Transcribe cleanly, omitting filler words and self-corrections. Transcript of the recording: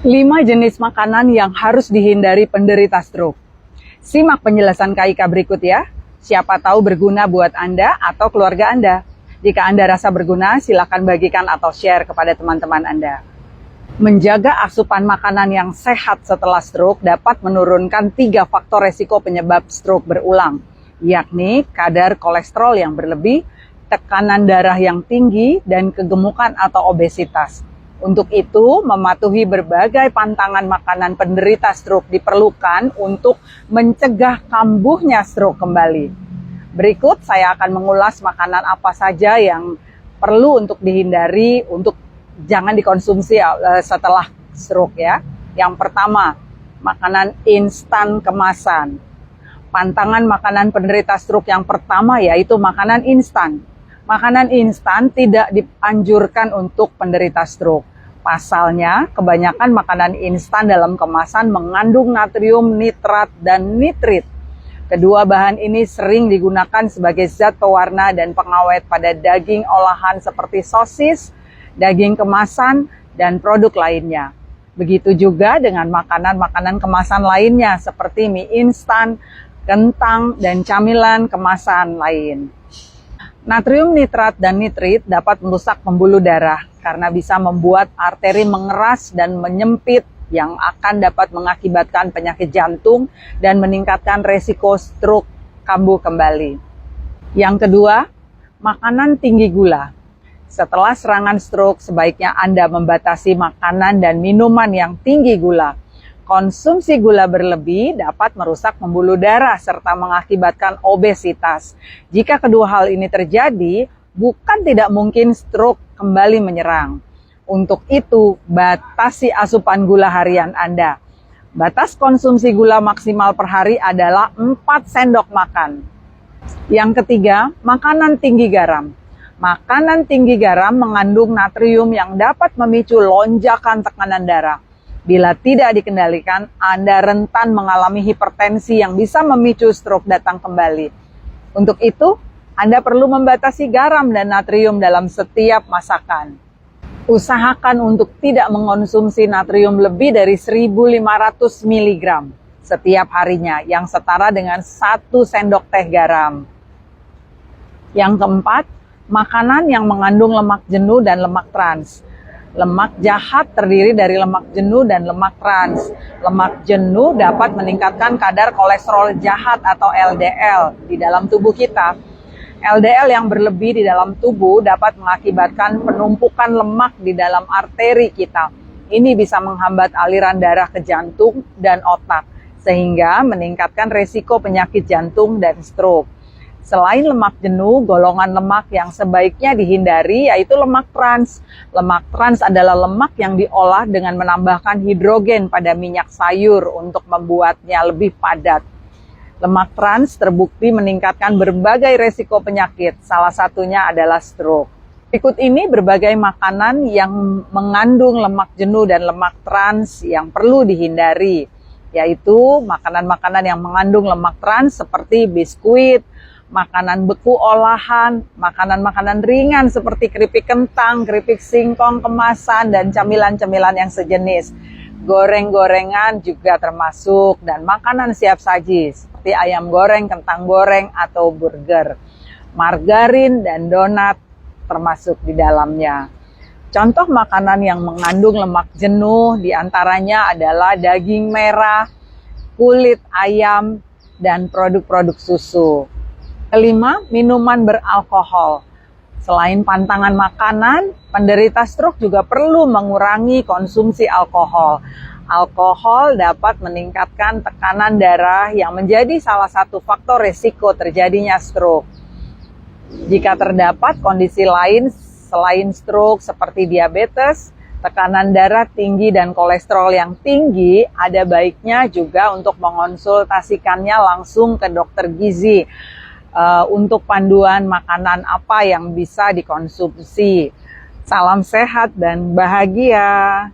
5 jenis makanan yang harus dihindari penderita stroke. Simak penjelasan KIK berikut ya. Siapa tahu berguna buat Anda atau keluarga Anda. Jika Anda rasa berguna, silakan bagikan atau share kepada teman-teman Anda. Menjaga asupan makanan yang sehat setelah stroke dapat menurunkan 3 faktor resiko penyebab stroke berulang, yakni kadar kolesterol yang berlebih, tekanan darah yang tinggi, dan kegemukan atau obesitas. Untuk itu, mematuhi berbagai pantangan makanan penderita stroke diperlukan untuk mencegah kambuhnya stroke kembali. Berikut saya akan mengulas makanan apa saja yang perlu untuk dihindari untuk jangan dikonsumsi setelah stroke ya. Yang pertama, makanan instan kemasan. Pantangan makanan penderita stroke yang pertama yaitu makanan instan. Makanan instan tidak dianjurkan untuk penderita stroke. Pasalnya, kebanyakan makanan instan dalam kemasan mengandung natrium, nitrat, dan nitrit. Kedua bahan ini sering digunakan sebagai zat pewarna dan pengawet pada daging olahan seperti sosis, daging kemasan, dan produk lainnya. Begitu juga dengan makanan-makanan kemasan lainnya seperti mie instan, kentang, dan camilan kemasan lain. Natrium nitrat dan nitrit dapat merusak pembuluh darah karena bisa membuat arteri mengeras dan menyempit yang akan dapat mengakibatkan penyakit jantung dan meningkatkan resiko stroke kambuh kembali. Yang kedua, makanan tinggi gula. Setelah serangan stroke, sebaiknya Anda membatasi makanan dan minuman yang tinggi gula. Konsumsi gula berlebih dapat merusak pembuluh darah serta mengakibatkan obesitas. Jika kedua hal ini terjadi, bukan tidak mungkin stroke kembali menyerang. Untuk itu, batasi asupan gula harian Anda. Batas konsumsi gula maksimal per hari adalah 4 sendok makan. Yang ketiga, makanan tinggi garam. Makanan tinggi garam mengandung natrium yang dapat memicu lonjakan tekanan darah. Bila tidak dikendalikan, Anda rentan mengalami hipertensi yang bisa memicu stroke datang kembali. Untuk itu, Anda perlu membatasi garam dan natrium dalam setiap masakan. Usahakan untuk tidak mengonsumsi natrium lebih dari 1.500 mg setiap harinya, yang setara dengan 1 sendok teh garam. Yang keempat, makanan yang mengandung lemak jenuh dan lemak trans. Lemak jahat terdiri dari lemak jenuh dan lemak trans. Lemak jenuh dapat meningkatkan kadar kolesterol jahat atau LDL di dalam tubuh kita. LDL yang berlebih di dalam tubuh dapat mengakibatkan penumpukan lemak di dalam arteri kita. Ini bisa menghambat aliran darah ke jantung dan otak, sehingga meningkatkan resiko penyakit jantung dan stroke. Selain lemak jenuh, golongan lemak yang sebaiknya dihindari yaitu lemak trans. Lemak trans adalah lemak yang diolah dengan menambahkan hidrogen pada minyak sayur untuk membuatnya lebih padat. Lemak trans terbukti meningkatkan berbagai resiko penyakit, salah satunya adalah stroke. Berikut ini berbagai makanan yang mengandung lemak jenuh dan lemak trans yang perlu dihindari, yaitu makanan-makanan yang mengandung lemak trans seperti biskuit, makanan beku olahan, makanan-makanan ringan seperti keripik kentang, keripik singkong kemasan, dan camilan-camilan yang sejenis. Goreng-gorengan juga termasuk, dan makanan siap saji seperti ayam goreng, kentang goreng, atau burger. Margarin dan donat termasuk di dalamnya. Contoh makanan yang mengandung lemak jenuh diantaranya adalah daging merah, kulit ayam, dan produk-produk susu. Kelima, minuman beralkohol. Selain pantangan makanan, penderita stroke juga perlu mengurangi konsumsi alkohol. Alkohol dapat meningkatkan tekanan darah yang menjadi salah satu faktor risiko terjadinya stroke. Jika terdapat kondisi lain selain stroke seperti diabetes, tekanan darah tinggi, dan kolesterol yang tinggi, ada baiknya juga untuk mengonsultasikannya langsung ke dokter gizi. Untuk panduan makanan apa yang bisa dikonsumsi. Salam sehat dan bahagia.